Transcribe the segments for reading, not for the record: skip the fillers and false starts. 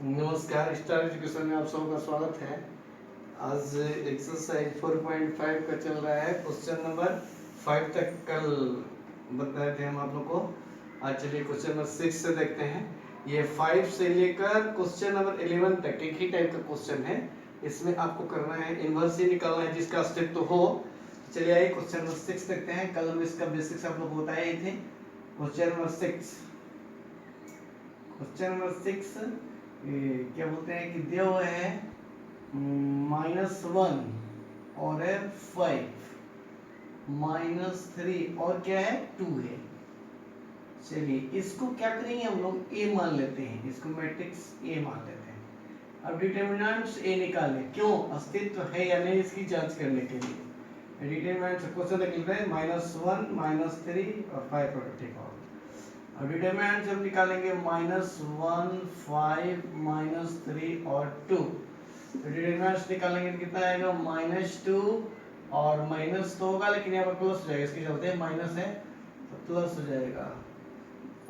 नमस्कार, star education में आप सबका स्वागत है। आज एक्सरसाइज 4.5 का चल रहा है। क्वेश्चन नंबर 5 तक कल बताए थे हम आप लोग को। आज चलिए क्वेश्चन नंबर 6 से देखते हैं। ये 5 से लेकर क्वेश्चन नंबर 11 तक एक ही टाइप का क्वेश्चन है। इसमें आपको करना है इनवर्स ही निकालना है जिसका अस्तित्व हो। चलिए आइए क्वेश्चन नंबर 6 देखते हैं। कल हम इसका बेसिक्स आप लोग बताए थे। क्वेश्चन नंबर 6 क्या बोलते हैं कि दिया हुआ है -1 और है 5 -3 और क्या है 2 है। चलिए इसको क्या करेंगे हम लोग ए मान लेते हैं, इसको मैट्रिक्स ए मान लेते हैं। अब डिटरमिनेंट्स ए निकालें, क्यों अस्तित्व है या नहीं इसकी जांच करने के लिए। डिटरमिनेंट्स क्वेश्चन लिख रहे हैं -1 -3 और 5 पर ठीक होगा। अब डिटरमिनेंट जब निकालेंगे -1 5 -3 और 2, तो डिटरमिनेंट निकालेंगे तो कितना आएगा -2 और माइनस तो होगा लेकिन यहाँ पर प्लस हो जाएगा, इसके चलते माइनस है तो प्लस हो जाएगा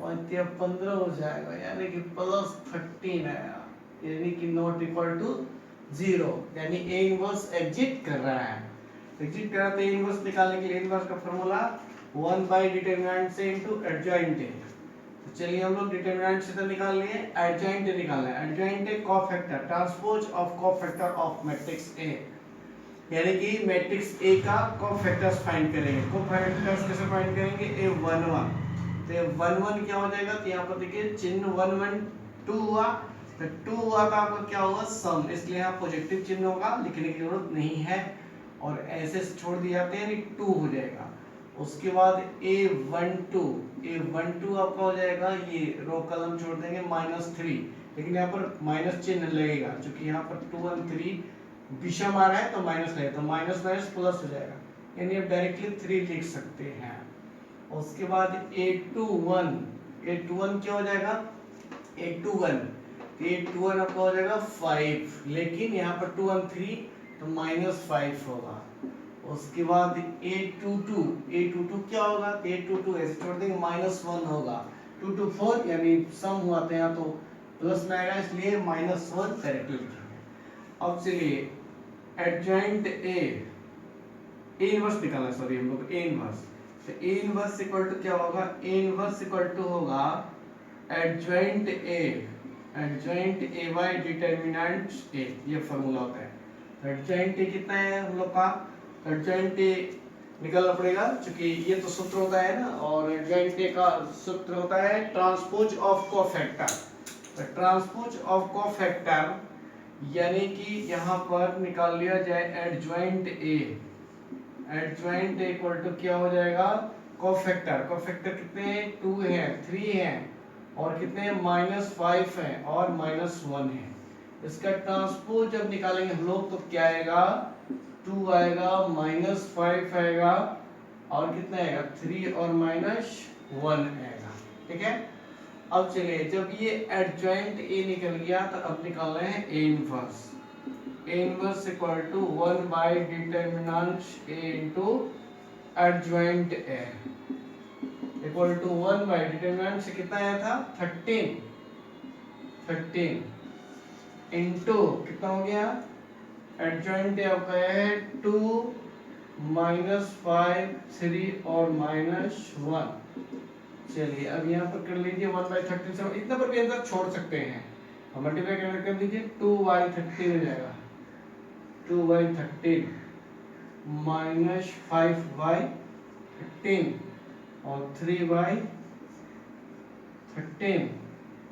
15 हो जाएगा, यानी कि +13 आया, यानी कि नॉट इक्वल टू 0, यानी ए इनवर्स एग्जिट कर रहा है। एग्जिट कर रहा है तो ए इनवर्स निकालने के लिए इनवर्स का फार्मूला 1 बाय डिटरमिनेंट से इनटू एडजॉइंट है। तो चलिए हम लोग डिटरमिनेंट से तो निकाल लिए, एडजॉइंट निकालना है। एडजॉइंट है cofactor, transpose of cofactor of matrix A, यानी कि मैट्रिक्स ए का कोफैक्टर्स फाइंड करेंगे। कोफैक्टर्स कैसे फाइंड करेंगे, a11, तो a11 क्या हो जाएगा, तो यहाँ पर देखिए चिन्ह 1 1 2 हुआ, तो 2 हुआ तो आपका क्या होगा सम, इसलिए यहाँ पॉजिटिव चिन्ह होगा, लिखने की जरूरत नहीं है और ऐसे छोड़ दिए जाते हैं, यानी 2 हो जाएगा। उसके बाद a12 आपका हो जाएगा, ये रो कलम छोड़ देंगे -3, लेकिन यहाँ पर माइनस चिन्ह लगेगा क्योंकि यहाँ पर 2 और 3 विषम आ रहा है तो माइनस लगेगा, तो माइनस माइनस प्लस हो जाएगा, यानी आप डायरेक्टली 3 लिख सकते हैं। उसके बाद a21 क्या हो जाएगा, a21 आपका हो जाएगा 5, लेकिन यहाँ पर 2 और 3 तो -5 होगा। उसके बाद a22 क्या होगा, a22 ऐसे छोड़ देंगे -1 होगा, 2 2 4 यानी सम हुआ था यहाँ तो प्लस में आएगा, इसलिए -1 डायरेक्टली लिखेंगे। अब चलिए एडजॉइंट ए इनवर्स निकालना, सॉरी हम लोग ए इनवर्स, तो ए इनवर्स इक्वल टू क्या होगा, ए इनवर्स इक्वल टू होगा adjoint A by determinant A, ये फार्मूला होता है। एडजॉइंट ए कितना है हम लोग का, एडजॉइंट ए निकालना पड़ेगा क्योंकि ये तो सूत्र होता है ना, और एडजॉइंट ए का सूत्र होता है ट्रांसपोज ऑफ कोफैक्टर। तो ट्रांसपोज ऑफ कोफैक्टर यानी कि यहाँ पर निकाल लिया जाए adjoint A, adjoint equal to क्या हो जाएगा कोफैक्टर, कोफैक्टर कितने हैं 2 है 3 है और कितने हैं -5 है और -1 है। इसका ट्रांसपोज जब निकालेंगे हम लोग तो क्या आएगा, 2 आएगा -5 आएगा और कितना आएगा 3 और -1 आएगा, ठीक है। अब चलिए जब ये एडजॉइंट ए निकल गया तो अब निकालना है A inverse, A inverse equal to 1 by determinant A into adjoint A equal to 1 by determinant से कितना आया था 13 इनटू कितना हो गया, एडजॉइंट ए आपका है 2 -5 3 और -1। चलिए अब यहाँ पर कर लीजिए 1/13 से इतना पर भी आंसर छोड़ सकते हैं, और मल्टीप्लाई कर दीजिए 2/13 हो जाएगा, 2/13 -5/13 और 3/13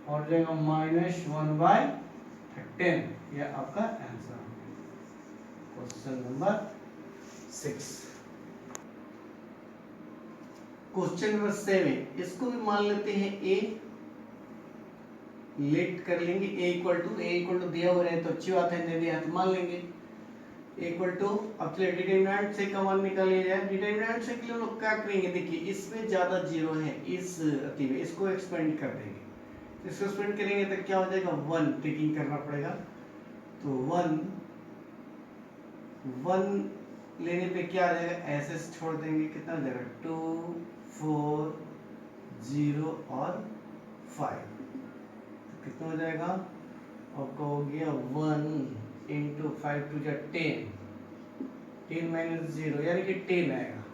और जाएगा -1/13, यह आपका answer question number 6। Question number 7 इसको भी मान लेते हैं ए, लेट कर लेंगे ए इक्वल टू दिया हुआ है तो अच्छी बात है, नहीं दिया तो मान लेंगे इक्वल टू। अब चलिए डिटरमिनेंट से कॉमन निकाल लिया जाए। डिटरमिनेंट से के लिए लोग क्या करेंगे, देखिए इसमें ज्यादा जीरो है, इस अति में इसको एक्सपेंड कर देंगे, तो इसको एक्सपेंड करेंगे तो क्या हो जाएगा 1 टेकिंग करना पड़ेगा, तो 1 लेने पे क्या आ जाएगा, ऐसे छोड़ देंगे, कितना हो जाएगा 2 4 0 और 5, तो कितना हो जाएगा आपका हो गया 1 इंटू 5 टू जा 10, 10 माइनस 0 यानी कि 10 आएगा।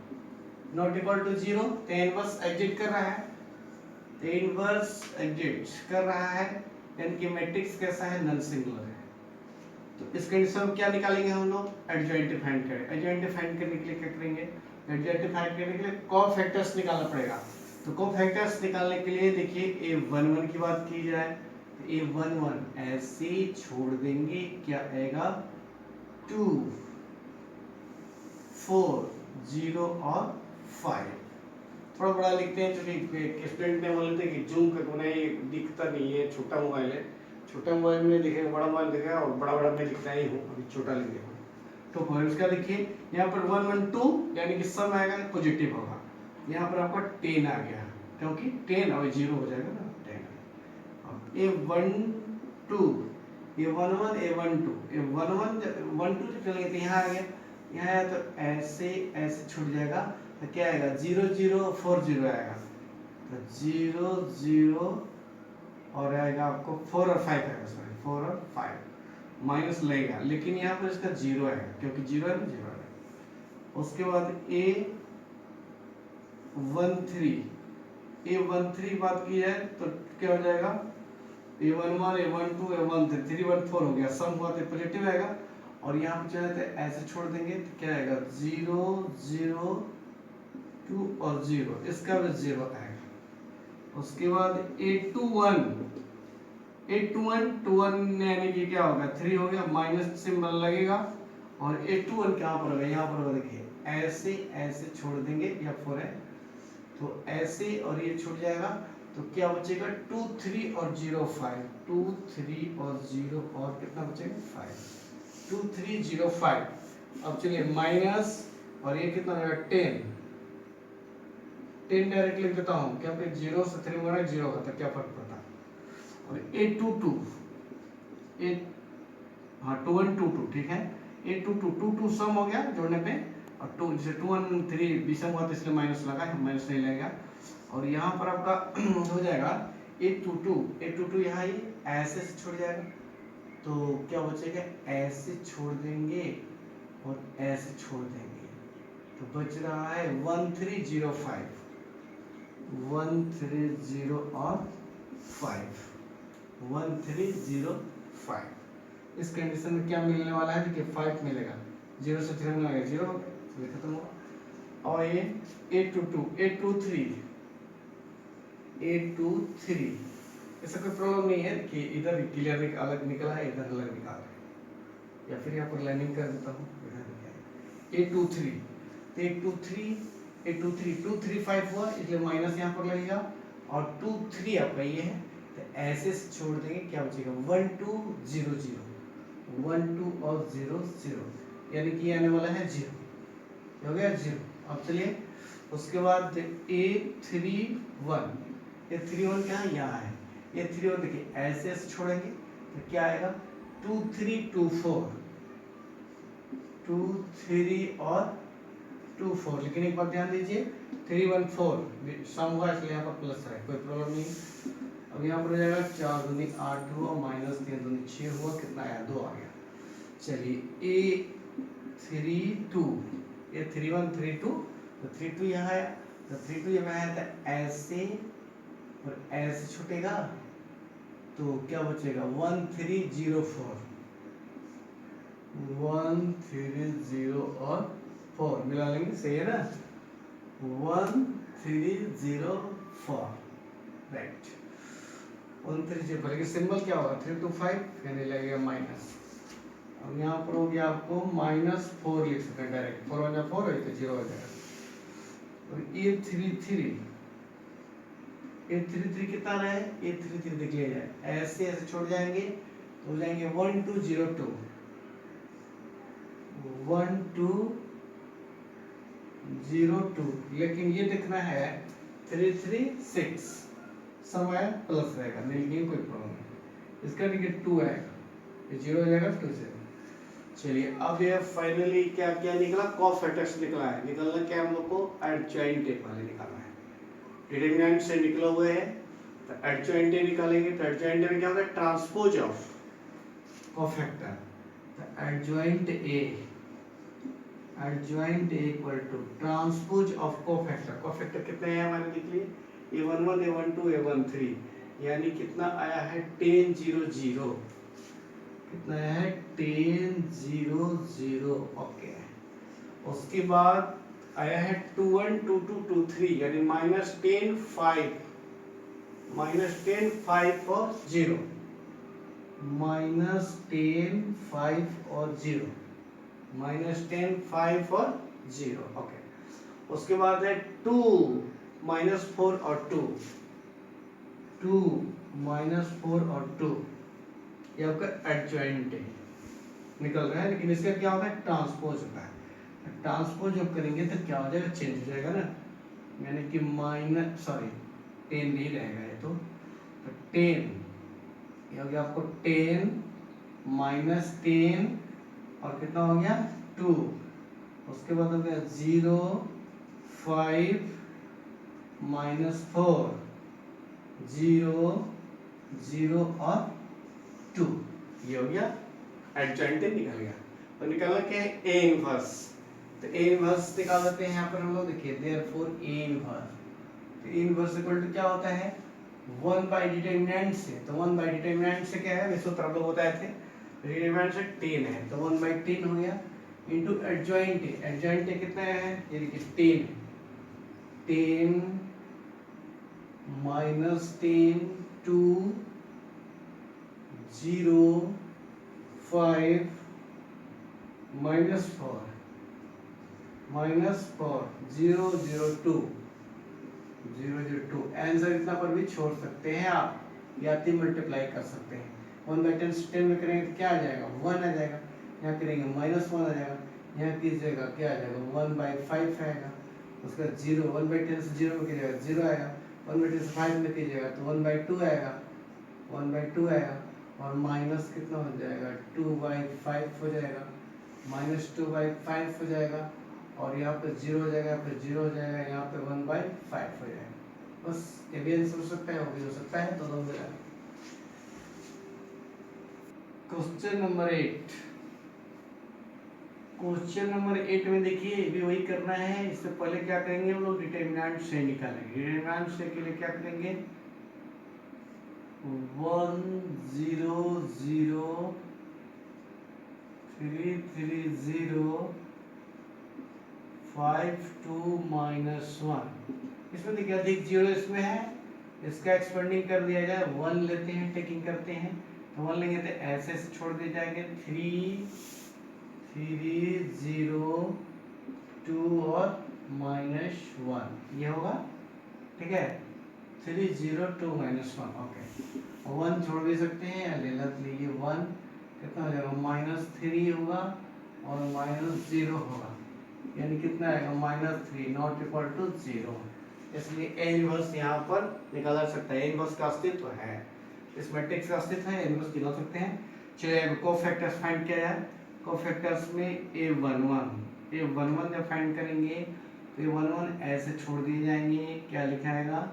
नॉट इक्वल टू 0, तो इनवर्स एग्जिट कर रहा है, तो इनवर्स एग्जिट कर रहा है, यानी कि मैट्रिक्स कैसा है, नन सिंगुलर है। तो इस कंडीशन में क्या निकालेंगे हम लोग, एडजॉइंट फाइंड करें। एडजॉइंट फाइंड करने के लिए क्या करेंगे, एडजॉइंट फाइंड करने के लिए कोफैक्टर्स निकालना पड़ेगा। तो कोफैक्टर्स निकालने के लिए देखिए a11 की बात की जाए तो a11 ऐसे छोड़ देंगे, क्या आएगा 2 4 0 और 5। थोड़ा बड़ा लिखते हैं क्योंकि स्टूडेंट ने बोले थे कि जूम करके उन्हें ये दिखता नहीं है, छोटा मोबाइल है, छोटा मोबाइल में दिखेगा, बड़ा मोबाइल दिखेगा, और बड़ा बड़ा मैं लिखता ही हूँ, अभी छोटा लिख देगा। तो फॉर उसका देखिए यहाँ पर 1 1 2 यानी कि सम आएगा पॉजिटिव होगा, यहाँ पर आपका 10 आ गया क्योंकि 10 और 0 हो जाएगा ना 10। अब a12 a11 a12 a11 12 जब चलेंगे तो यहाँ आ गया, यहाँ आया तो ऐसे ऐसे छूट जाएगा, तो क्या आएगा 0 0 4 0 आएगा, तो 0 0 और आएगा आपको 4 और 5 आएगा, सॉरी 4 और 5 माइनस लगेगा, लेकिन यहाँ पर इसका 0 आएगा क्योंकि 0 है ना 0 आएगा। उसके बाद a13 बात की जाए तो क्या हो जाएगा a11 a12 a13 3 1 4 हो गया, सम हुआ तो पॉजिटिव आएगा, और यहाँ पे चाहे तो ऐसे छोड़ देंगे तो क्या आएगा 0 0 2 और 0, इसका भी 0 आएगा। उसके बाद a21 21 यानी कि क्या होगा 3 हो गया, माइनस सिंबल लगेगा, और a21 कहाँ पर होगा, यहाँ पर होगा, देखिए ऐसे ऐसे छोड़ देंगे, या 4 है तो ऐसे और ये छूट जाएगा, तो क्या बचेगा 2 3 और 0 5, 2 3 और 0 और कितना बचेगा 5, 2 3 0 5। अब चलिए माइनस और ये कितना होगा 10 डायरेक्ट लिख देता हूँ क्योंकि 0 से 3 गुना 0 होता है, क्या फर्क पड़ता है। और a22 हाँ 2 1 2 2 ठीक है, a22 2 2 सम हो गया जोड़ने पे, और 2 जैसे 2 1 3 विषम हुआ तो इसलिए माइनस लगा है, माइनस नहीं लगेगा, और यहाँ पर आपका हो जाएगा a22 यहाँ ही ऐसे से छोड़ जाएगा, तो क्या बचेगा ऐसे छोड़ देंगे और ऐसे छोड़ देंगे, तो बच रहा है 1305 1305 1305। इस कंडीशन में क्या मिलने वाला है, देखिए 5 मिलेगा, 0 से 3 में आएगा 0, तो खत्म होगा। और ये A23 ऐसा कोई प्रॉब्लम नहीं है कि इधर क्लियर अलग निकला है, इधर अलग निकाल रहे हैं, या फिर यहाँ पर लाइनिंग कर देता हूँ, A23 235 हुआ इसलिए माइनस यहाँ पर लगेगा, और 2 3 आपका ये है, तो ऐसे छोड़ देंगे, क्या बचेगा 1 2 0 0 1 2 और 0 0, यानी कि आने वाला है 0, हो गया 0। अब चलिए उसके बाद A31 क्या है, यहाँ है, A31 देखिए ऐसे ऐसे छोड़ेंगे तो क्या आएगा 2 3 2 4 2 3 और 2 4, लेकिन एक बात ध्यान दीजिए 3 1 4 सम हुआ इसलिए यहाँ पर प्लस है, कोई प्रॉब्लम नहीं। अब यहाँ पर हो जाएगा 4 दूनी 8 हुआ, माइनस 3 दूनी 6 हुआ, कितना आया 2 आ गया। चलिए A31 32, तो 32 यहाँ है, तो 32 यहाँ है तो ऐसे और ऐसे छूटेगा, तो क्या बचेगा 1304 130 और 4 मिला लेंगे, सही है ना 1304 राइट 130, लेकिन सिंबल क्या होगा 325 यानी लगेगा माइनस। अब यहाँ पर हो गया आपको -4 लिख सकते हैं डायरेक्ट, 4 1 4 है तो 0 हो जाएगा। और A33 कितना रहे, A33 देख लिया जाए, ऐसे ऐसे छोड़ जाएंगे तो हो जाएंगे 1 2 0 2 1 2 0 2, लेकिन ये देखना है 3 3 6 समय प्लस रहेगा, नहीं कोई प्रॉब्लम नहीं, इसका देखिए 2 आएगा, ये 0 हो जाएगा 2 से। चलिए अब ये फाइनली क्या क्या निकला, कोफैक्टर्स निकला है, निकलना क्या हम लोग को एडजॉइंट वाले निकालना है, डिटरमिनेंट से निकले हुए हैं तो एडजॉइंट निकालेंगे, तो एडजॉइंट में क्या होता है ट्रांसपोज ऑफ कोफैक्टर, तो adjoint A equal to transpose of cofactor. Cofactor कितने हैं हमारे लिख लिए, A11 A12 A13, यानी कितना आया है 10 0 0, कितना आया है 10 0 0। ओके, उसके बाद आया है 21 22 23, यानी -10 5, -10 5 और 0, -10 5 और 0, -10 5 और 0। ओके, उसके बाद है 2 -4 और 2, 2 -4 और 2, ये आपका एडजॉइंट निकल रहा है, लेकिन इसका क्या होता है ट्रांसपोज होता है। ट्रांसपोज जब करेंगे तो क्या हो जाएगा, चेंज हो जाएगा ना, यानी कि 10 नहीं रहेगा ये तो 10, ये हो गया आपको 10 -10 और कितना हो गया 2, उसके बाद हो गया 0 5 -4 0 0 और 2, ये हो गया एडजॉइंट निकल गया। तो निकालना क्या है ए इनवर्स, तो ए इनवर्स निकाल लेते हैं यहाँ पर हम लोग, देखिए देयरफॉर ए इनवर्स, तो ए इनवर्स इक्वल टू क्या होता है 1 बाय डिटरमिनेंट से, तो 1 बाय डिटरमिनेंट से क्या है, सूत्र आप लोग बताए थे, डिटरमिनेंट से 10 है तो 1 बाय 10 हो गया, इनटू एडजॉइंट कितना है, ये देखिए 10 -10 2 0 5 -4 0 0 2 आंसर इतना पर भी छोड़ सकते हैं आप, या 3 मल्टीप्लाई कर सकते हैं। 1/10 से 10 में करेंगे तो क्या आ जाएगा 1 आ जाएगा, यहाँ करेंगे -1 आ जाएगा, यहाँ कीजिएगा क्या आ जाएगा 1/5 आएगा, उसका 0 1/10 से 0 में कीजिएगा 0 आएगा, 1/10 से 5 में कीजिएगा तो 1/2 आएगा, 1/2 आएगा, और माइनस कितना हो जाएगा 2/5 हो जाएगा, -2/5 हो जाएगा, और यहाँ पे 0 हो जाएगा, यहाँ पे 0 हो जाएगा, यहाँ पे 1/5 हो जाएगा। बस ये भी आंसर हो सकता है, वो भी हो सकता है, तो दोनों मिला। क्वेश्चन नंबर 8, क्वेश्चन नंबर 8 में देखिए ये भी वही करना है। इससे पहले क्या करेंगे हम लोग, डिटरमिनेंट से निकालेंगे। डिटरमिनेंट से के लिए क्या करेंगे 1 0 0 3 3 0 5 2 -1, इसमें देखिए अधिक 0 इसमें है, इसका एक्सपेंडिंग कर दिया जाए, 1 लेते हैं, टेकिंग करते हैं, तो 1 लेंगे तो ऐसे छोड़ दिए जाएंगे, 3 3 0 2 और -1 ये होगा, ठीक है 3 0 2 -1। ओके, 1 छोड़ भी सकते हैं या ले लीजिए 1, कितना हो जाएगा -3 होगा और -0 होगा, यानी कितना आएगा -3 नॉट इक्वल टू 0, इसलिए ए इनवर्स यहाँ पर निकाला जा सकता है। ए इनवर्स का अस्तित्व है, इस मैट्रिक्स का अस्तित्व है, इनवर्स निकाल सकते हैं। चलिए अब कोफैक्टर्स फाइंड किया जाए। कोफैक्टर्स में A11 जब फाइंड करेंगे तो A11 ऐसे छोड़ दिए जाएंगे, क्या लिखा आएगा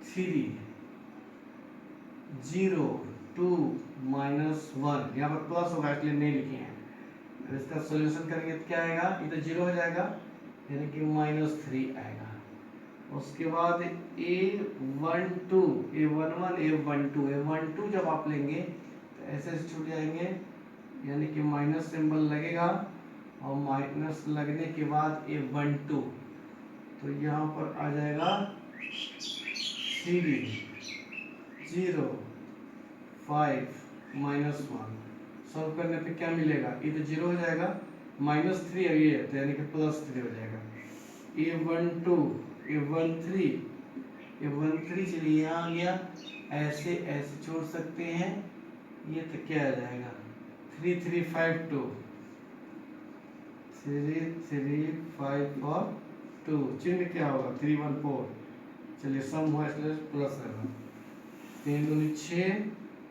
3 0 2 -1, यहाँ पर प्लस होगा इसलिए नहीं लिखे हैं। इसका सॉल्यूशन करेंगे तो क्या आएगा, ये तो 0 हो जाएगा, यानी कि -3 आएगा। उसके बाद A12 जब आप लेंगे तो ऐसे छूट जाएंगे, यानी कि माइनस सिंबल लगेगा, और माइनस लगने के बाद A12, तो यहाँ पर आ जाएगा 3 0 5 -1, सॉल्व करने पे क्या मिलेगा, ये तो 0 हो जाएगा, -3 अभी है तो यानी कि +3 हो जाएगा। A13 चलिए यहाँ आ गया, ऐसे ऐसे छोड़ सकते हैं, ये तो क्या आ जाएगा 3 3 5 2 3 3 5 और 2, चिन्ह क्या होगा 3 1 4, चलिए सम हुआ इसलिए प्लस है, 3 दूनी 6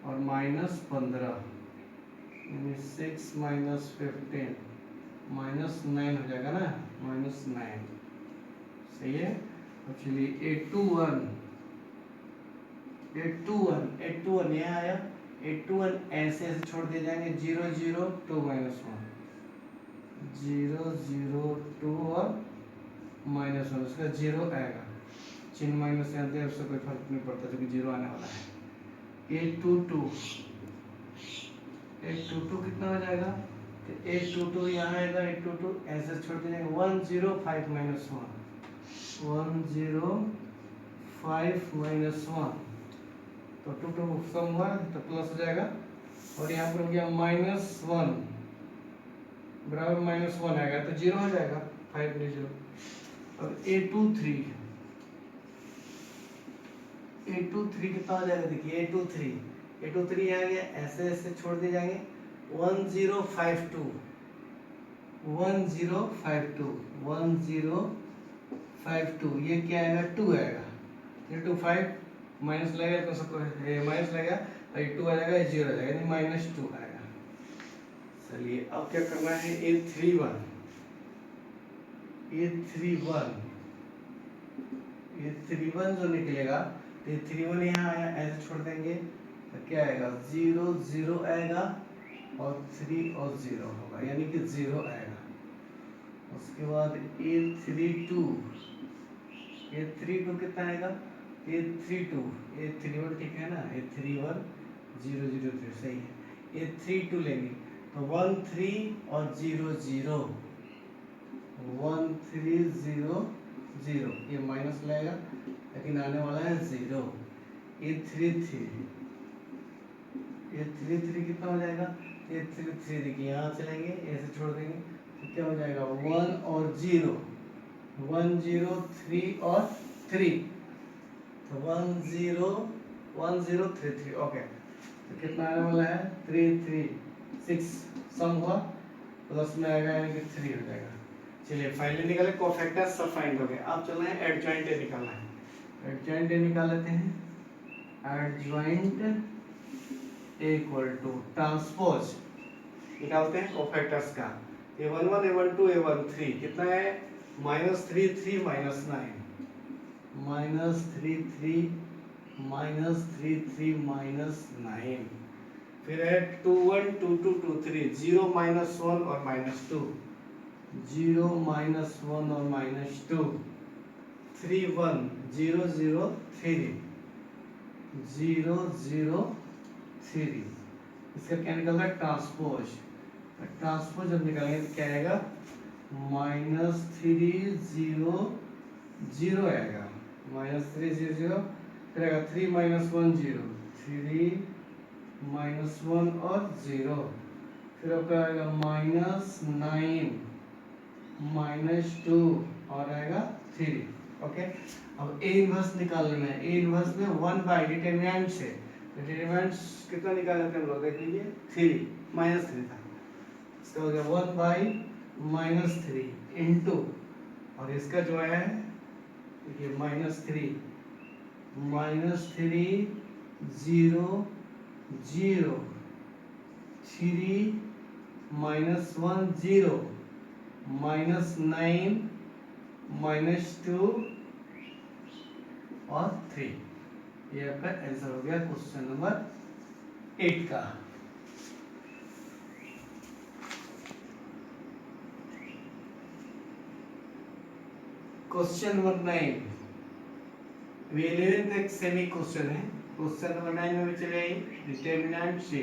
और -15, यानी 6 -15 -9 हो जाएगा ना, -9 सही है। अब चलिए A21 यहाँ आया, ये 2 1 ऐसे ऐसे छोड़ दिए जाएंगे, 0 0 2 माइनस 1, 0 0 2 और माइनस 1, उसका 0 आएगा, चिन्ह माइनस यहाँ दे उससे कोई फर्क नहीं पड़ता क्योंकि 0 आने वाला है। 8 2 2 कितना हो जाएगा, तो 8 2 2 यहाँ आएगा, 8 2 2 ऐसे छोड़ दिए जाएंगे, 1 0 5 माइनस 1, 1 0 5 माइनस 1, तो 2 2 सम हुआ तो प्लस हो जाएगा, और यहाँ पर हो गया माइनस 1 बराबर माइनस 1 आएगा तो 0 हो जाएगा, 5 नहीं 0। अब 8 2 3 कितना हो जाएगा, देखिए 8 2 3 आ गया, ऐसे ऐसे छोड़ दिए जाएंगे, 1 0 5 2 ये क्या आएगा, 2 आएगा, ये 2 5 माइनस लगेगा तो सबको माइनस लगेगा, और ये 2 आ जाएगा, ये 0 आ जाएगा, यानी माइनस 2 आएगा। चलिए अब क्या करना है, ये 3 1 जो निकलेगा, तो ये 3 1 यहाँ आया, ऐसे छोड़ देंगे तो क्या आएगा, 0 0 आएगा और 3 और 0 होगा, यानी कि 0 आएगा। उसके बाद ये 3 2 कितना आएगा, ये 3 2 ये 3 1 ठीक है ना, ये 3 1 0 0 3 सही है, ये 3 2 लेंगे तो 1 3 और 0 0 1 3 0 0, ये माइनस लगेगा लेकिन आने वाला है 0, ये 3 3 कितना हो जाएगा, ये 3 3 देखिए यहाँ चलेंगे, ऐसे छोड़ देंगे तो क्या हो जाएगा, 1 और 0 1 0 3 और 3, तो 1 0 1 0 3 3, ओके, तो कितना आने वाला है, 3 3 6 सम हुआ, प्लस में आएगा यानी कि 3 हो जाएगा। चलिए फाइनली निकाले, कोफैक्टर्स सब फाइंड हो गए, अब चल रहे हैं एडजॉइंट ए निकालना है। एडजॉइंट ए निकाल लेते हैं, adjoint A equal to transpose निकालते हैं कोफैक्टर्स का, a11 a12 a13 कितना है, -3 3 -9, -3 3 -9, फिर है 2 1 2 2 2 3 0 -1 और -2, 0 -1 और -2, 3 1 0 0 3 0 0 3, इसका क्या निकल रहा है, ट्रांसपोज, ट्रांसपोज जब निकालेंगे तो क्या आएगा, -3 0 0 आएगा, -3 0 0, फिर आएगा 3 -1 0 3 -1 और 0, फिर आपका आएगा -9 -2 और आएगा 3, ओके। अब ए इनवर्स निकाल लेना है, ए इनवर्स में 1 बाई डिटरमिनेंट से, डिटरमिनेंट कितना निकाल लेते हैं हम लोग, देख लीजिए 3 -3 था, इसका हो गया 1 बाई -3 इनटू, और इसका जो है देखिए -3 -3 0 0 3 -1 0 -9 -2 और 3, ये आपका आंसर हो गया क्वेश्चन नंबर 8 का। क्वेश्चन नंबर 9 11th एक सेमी क्वेश्चन है, क्वेश्चन नंबर 9 में भी चले आइए, डिटरमिनेंट से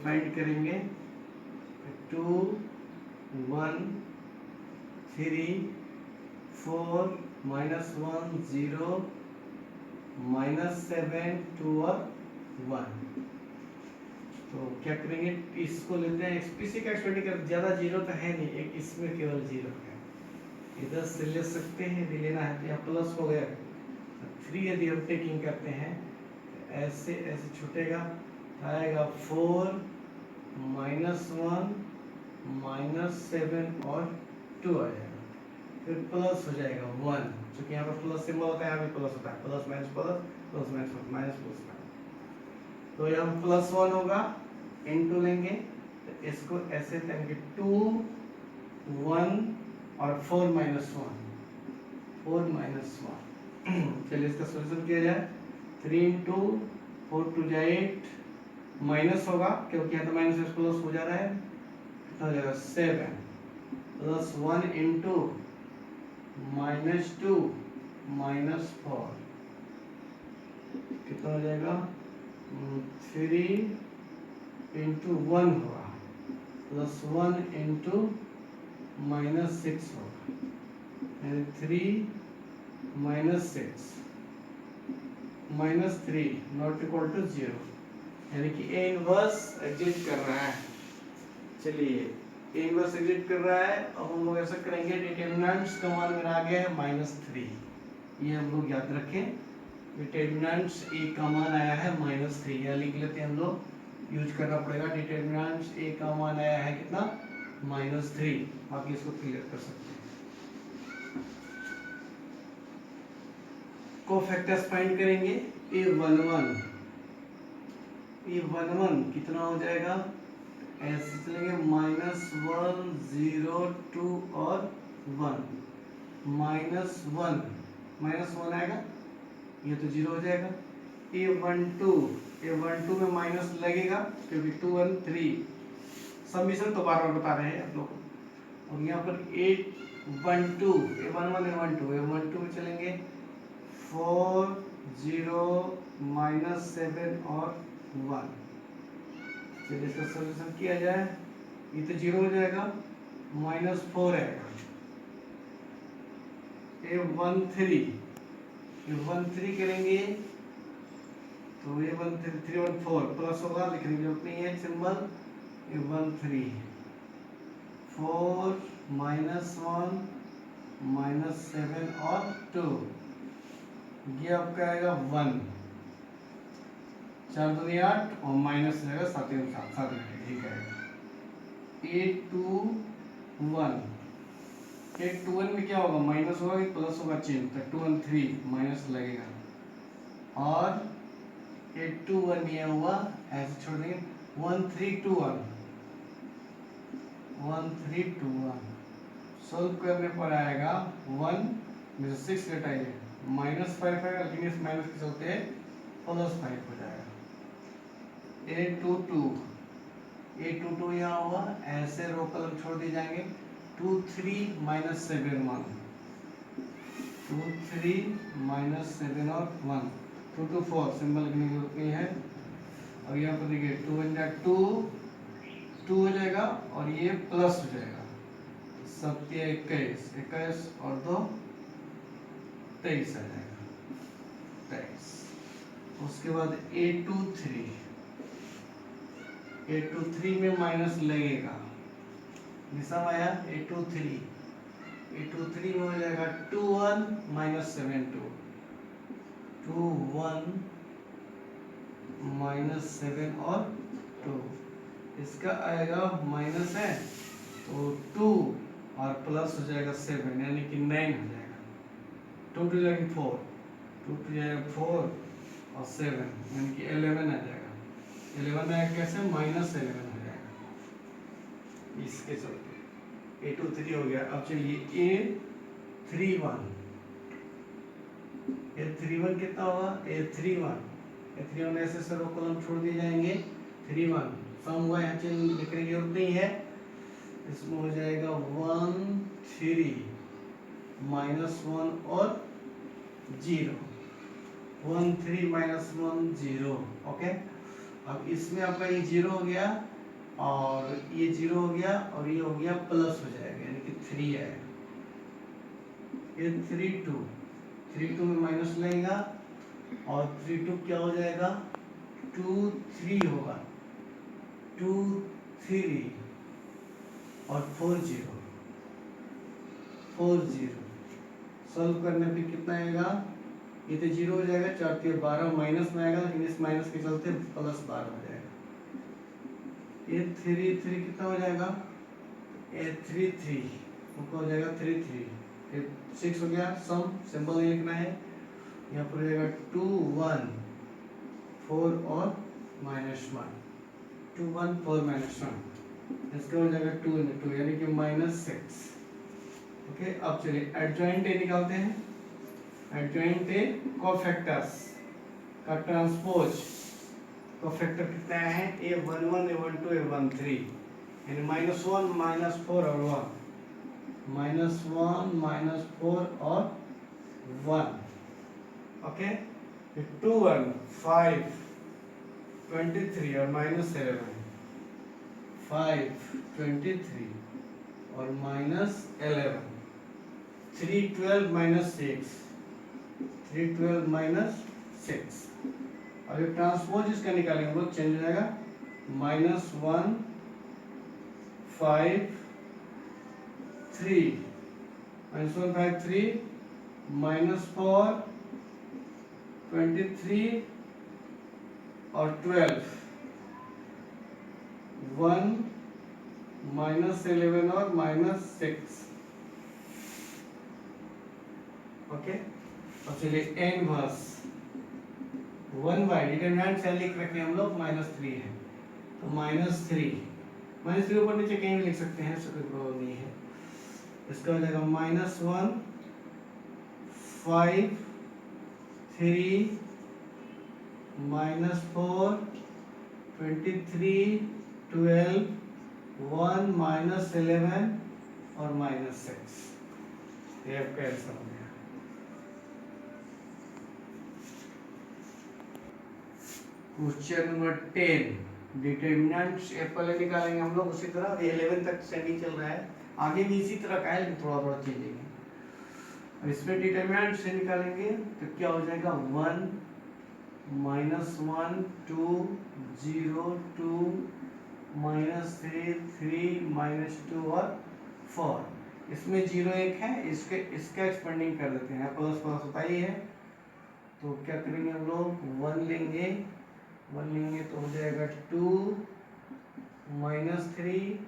फाइंड करेंगे, 2 1 3 4 -1 0 -7 2 और 1, तो क्या करेंगे, इसको लेते हैं, पीसी का एक्सपेंड कर, ज्यादा जीरो तो है नहीं, एक इसमें केवल जीरो है, इधर से ले सकते हैं, यदि लेना है तो यहाँ प्लस हो गया, 3 यदि हम टेकिंग करते हैं तो ऐसे ऐसे छूटेगा, आएगा 4 -1 -7 और 2 आ जाएगा, फिर प्लस हो जाएगा 1, क्योंकि यहाँ पर प्लस सिंबल होता है, यहाँ भी प्लस होता है, plus minus plus plus minus minus plus, तो यहाँ +1 होगा, इनटू लेंगे तो इसको ऐसे लेंगे 2 1 और 4 -1 चलिए इसका सॉल्यूशन किया जाए, 3 × 4 टू जा 8, माइनस होगा क्योंकि यहाँ तो माइनस प्लस हो जा रहा है, कितना हो जाएगा 7 प्लस 1 इंटू -2 -4, कितना हो जाएगा 3 इंटू 1 होगा प्लस 1 इंटू -6 होगा, यानी 3 -6 -3 नॉट इक्वल टू 0, यानी कि ए इनवर्स एग्जिस्ट कर रहा है। चलिए ए इनवर्स एग्जिस्ट कर रहा है, अब हम लोग ऐसा करेंगे डिटरमिनेंट्स का मान मेरा आ गया है -3, ये हम लोग याद रखें, डिटरमिनेंट्स ए का मान आया है -3, या लिख लेते हैं हम लोग, यूज करना पड़ेगा, डिटरमिनेंट्स ए का मान आया है कितना -3, बाकी इसको क्लियर कर सकते हैं। कोफैक्टर्स फाइंड करेंगे, A11 कितना हो जाएगा, ऐसे चलेंगे -1 0 2 और 1, -1 आएगा, ये तो 0 हो जाएगा। A12 में माइनस लगेगा क्योंकि 2 1 3 समीशन तो बार बार बता रहे हैं आप लोग, और यहाँ पर A12 में चलेंगे 4 0 -7 और 1, चलिए इसका सॉल्यूशन किया जाए, ये तो 0 हो जाएगा, -4 आएगा। A13 करेंगे तो A13 3 1 4 प्लस होगा, लिखने की जरूरत नहीं है सिंबल, A13 4 -1 -7 और 2, ये आपका आएगा 1, 4 दूनी 8 और माइनस रहेगा 7 ठीक है। A21 में क्या होगा, माइनस होगा कि प्लस होगा, चिन्ह तो 2 1 3 माइनस लगेगा, और A21 ये हुआ ऐसे छोड़ देंगे 1 3 2 1 सोल्व करने पर आएगा 1 में से 6 घटाइए -5 आएगा, लेकिन इस माइनस के चलते +5 हो जाएगा। A22 यहाँ हुआ, ऐसे रो कलम छोड़ दिए जाएंगे, 2 3 -7 1 2 3 -7 और 1 2 2 4 सिंबल लिखने की जरूरत नहीं है, और यहाँ पर देखिए 2 1 2 हो जाएगा और ये प्लस हो जाएगा, 7 21 और 2 23 आ जाएगा 23। उसके बाद A23 में माइनस लगेगा, निशान आया, A23 में हो जाएगा 2 1 -7 2 2 1 -7 और 2, इसका आएगा माइनस है तो 2 और प्लस हो जाएगा 7, यानी कि 9 हो जाएगा, 2 2 जाएगा 4 2 2 जाएगा 4 और 7 यानी कि 11 आ जाएगा, 11 आएगा कैसे, -11 हो जाएगा, इसके चलते A23 हो गया। अब चलिए A31 कितना होगा, A31 ऐसे सरो कॉलम छोड़ दिए जाएंगे, 31 सम हुआ, यहाँ चिन्ह लिखने की जरूरत नहीं है, इसमें हो जाएगा 1 3 -1 और 0 1 3 -1 0, ओके। अब इसमें आपका ये 0 हो गया और ये 0 हो गया और ये हो गया प्लस हो जाएगा, यानी कि 3 आएगा। ये 3 2 में माइनस लगेगा और 3 2 क्या हो जाएगा, 2 3 होगा, 2 3 और 4 0 सॉल्व करने पे कितना आएगा, ये तो 0 हो जाएगा, 4 3 12 माइनस में आएगा, लेकिन इस माइनस के चलते +12 हो जाएगा। ये 3 3 कितना हो जाएगा, ये 3 3 हो जाएगा 3 3 6 हो गया, सम सिंबल नहीं लिखना है, यहाँ पर हो जाएगा 2 1 4 और -1 2 1 4 -1, इसका हो जाएगा 2 × 2 यानी कि -6, ओके। अब चलिए एडजॉइंट ए निकालते हैं, एडजॉइंट ए कोफैक्टर्स का ट्रांसपोज तो फैक्टर कितने आए हैं? A11 A12 A13 यानी -1 -4 और 1, -1 -4 और 1। ओके, 2 1 5 23 और -11, 5 23 और -11, 3 12 -6, 3 12 -6। अब ये ट्रांसपोज इसका निकालेंगे हम लोग, चेंज हो जाएगा, -1 5 3 -1 5 3 -4 23 और 12, 1 -11 और -6। ओके, और चलिए इनवर्स 1/, डिटरमिनेंट से लिख रखे हम लोग -3 है, तो -3 ऊपर नीचे कहीं भी लिख सकते हैं, इससे कोई प्रॉब्लम नहीं है। इसका हो जाएगा -1 5 3 -4 23 12 1 -11 और -6। ये आपका आंसर हो गया। क्वेश्चन नंबर 10, डिटरमिनेंट्स पहले निकालेंगे हम लोग उसी तरह, 11 तक सेंडिंग चल रहा है, आगे भी इसी तरह का है लेकिन थोड़ा थोड़ा चेंज है। इसमें डिटरमिनेंट से निकालेंगे तो क्या हो जाएगा, 1 -1 2 0 2 -3 3 -2 और 4। इसमें 0 1 है, इसका एक्सपेंडिंग कर देते हैं, प्लस प्लस होता ही है। तो क्या करेंगे हम लोग, 1 लेंगे तो हो जाएगा 2 -3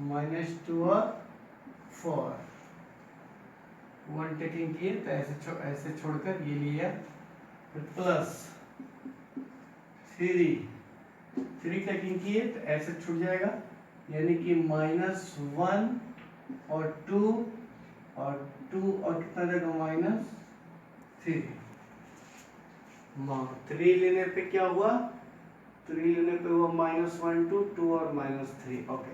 -2 और 4। 1 टेकिंग किए तो ऐसे छोड़कर ये लिया, फिर प्लस 3 टेकिंग किए तो ऐसे छूट जाएगा, यानी कि -1 और 2 और कितना जाएगा, -3। 3 लेने पे क्या हुआ, 3 लेने पे हुआ -1 2 और -3। ओके,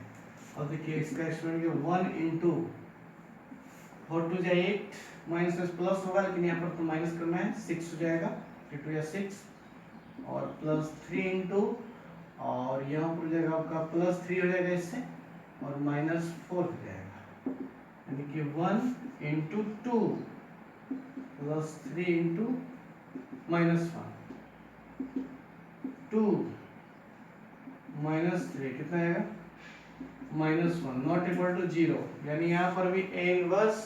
अब देखिए इसका एक्सपेंड 1 × 4 2 जाए 8, माइनस प्लस होगा लेकिन यहाँ पर तो माइनस करना है, 6 हो जाएगा, 3 2 या 6 और प्लस 3 × और यहाँ पर जाएगा आपका +3 हो जाएगा इससे और -4 हो जाएगा, यानी कि 1 × 2 +3 × -1 2 -3 कितना आएगा, -1 नॉट इक्वल टू 0, यानी यहाँ पर भी ए इनवर्स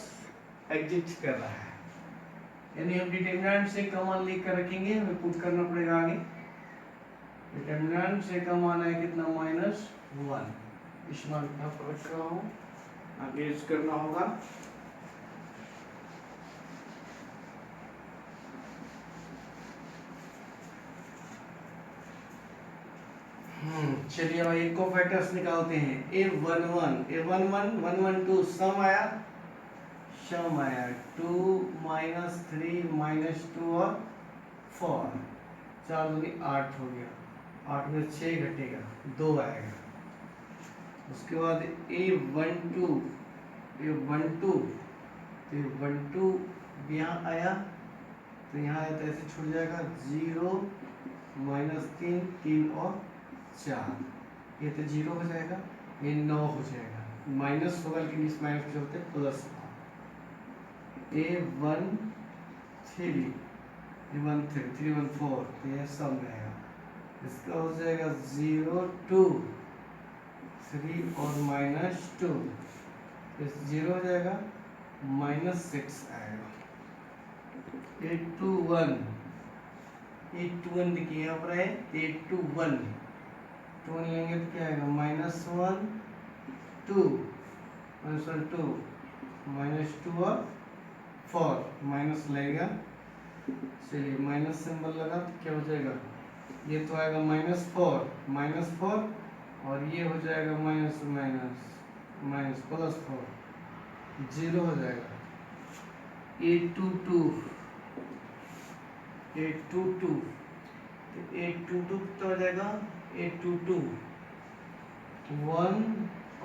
एग्जिस्ट कर रहा है, यानी हम डिटरमिनेंट से कॉमन लिख कर रखेंगे, हमें पुट करना पड़ेगा आगे। डिटरमिनेंट से कम आना है कितना, -1, इस मान का रख रहा हूँ, आगे यूज करना होगा। चलिए भाई एक को फैक्टर्स निकालते हैं। A11 1 1 2 सम आया 2 -3 -2 और 4, 4 दूनी 8 हो गया, 8 में 6 घटेगा, 2 आएगा। उसके बाद A12 यहाँ आया तो यहाँ आया तो ऐसे छूट जाएगा, 0 -3 3 और 4, ये तो 0 हो जाएगा, ये 9 हो जाएगा, माइनस होगा लेकिन इस माइनस के चलते प्लस। A13 3 1 4 तो ये सम रहेगा, इसका हो जाएगा 0 2 3 और -2, इस 0 हो जाएगा, -6 आएगा। 821 देखिए यहाँ पर है 821 लेंगे तो क्या आएगा, -1 2 -2 और 4 माइनस लगेगा, चलिए माइनस सिंबल लगा तो क्या हो जाएगा, ये तो आएगा -4 और ये हो जाएगा माइनस +4, 0 हो जाएगा। 822 तो 8 2 2 कितना हो जाएगा 8 2 2 1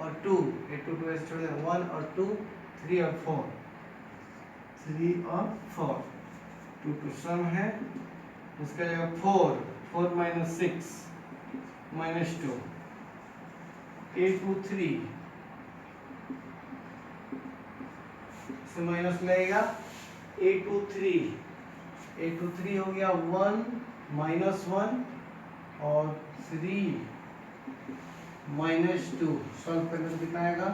और 2 8 2 2 ऐसे छोड़ देगा 1 और 2 3 और 4 3 और 4 2 2 सम है उसका जगह 4 4 minus 6 minus 2 8 2 3 से माइनस लगेगा 8 2 3 8 2 3 हो गया 1 minus 1 और 3 minus 2 सॉल्व करने से कितना आएगा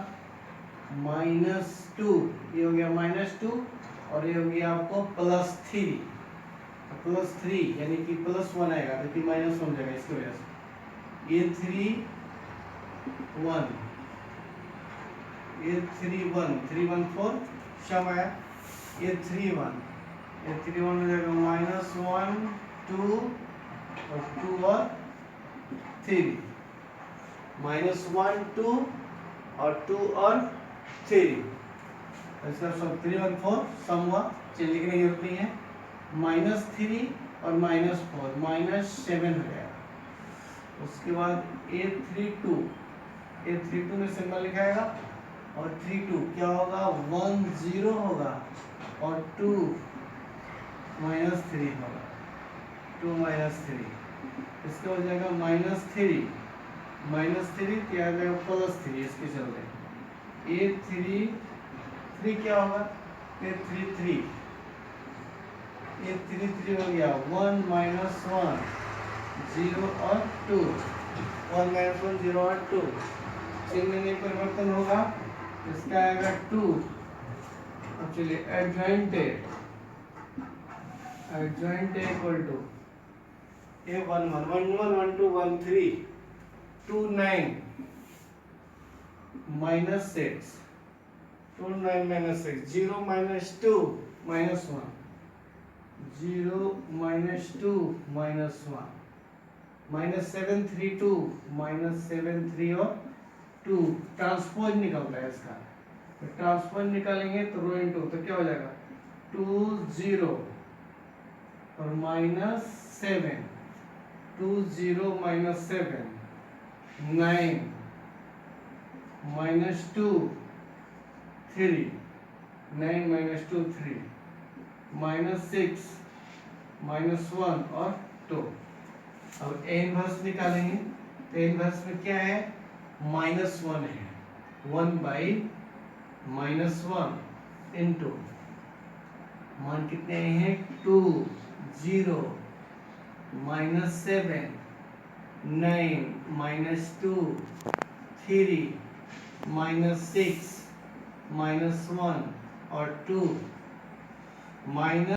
-2 ये हो गया -2 और ये हो गया आपको +3 +3 यानी कि +1 आएगा क्योंकि -1 हो जाएगा इसकी वजह से ये 3 1 ये 3 1 3 1 4 सम आया ये 3 1 ये 3 1 हो जाएगा -1 2 और 2 और 3 -1 2 और 2 और 3 इसका सब 3 1 4 सम हुआ चलिए लिखने की जरूरत नहीं है -3 और -4 -7 हो जाएगा उसके बाद A32 में सिंबल लिखाएगा और 3 2 क्या होगा 1 0 होगा और 2 -3 होगा 2 -3 इसका हो जाएगा -3 क्या आ जाएगा +3 इसके चलते A3 क्या होगा A3 हो गया 1 -1 0 और 2 1 -1 0 और 2 चिन्ह में परिवर्तन होगा इसका आएगा 2 अब चलिए एडजॉइंट इक्वल टू A11 1 1 1 2 1 3 2 9 -6 2 9 -6 0 -2 -1 0 -2 -1 -7 3 2 -7 3 और 2 ट्रांसपोज निकलता है इसका तो ट्रांसपोज निकालेंगे तो रो इनटू तो क्या हो जाएगा 2 0 और -7 2 0 -7 9 -2 3 9 -2 3 -6 -1 और 2 अब A इनवर्स निकालेंगे तो A इनवर्स में क्या है -1 है 1 बाई -1 इनटू मान कितने आए हैं 2 0 -7 9 -2 3 -6 -1 और 2 माइनस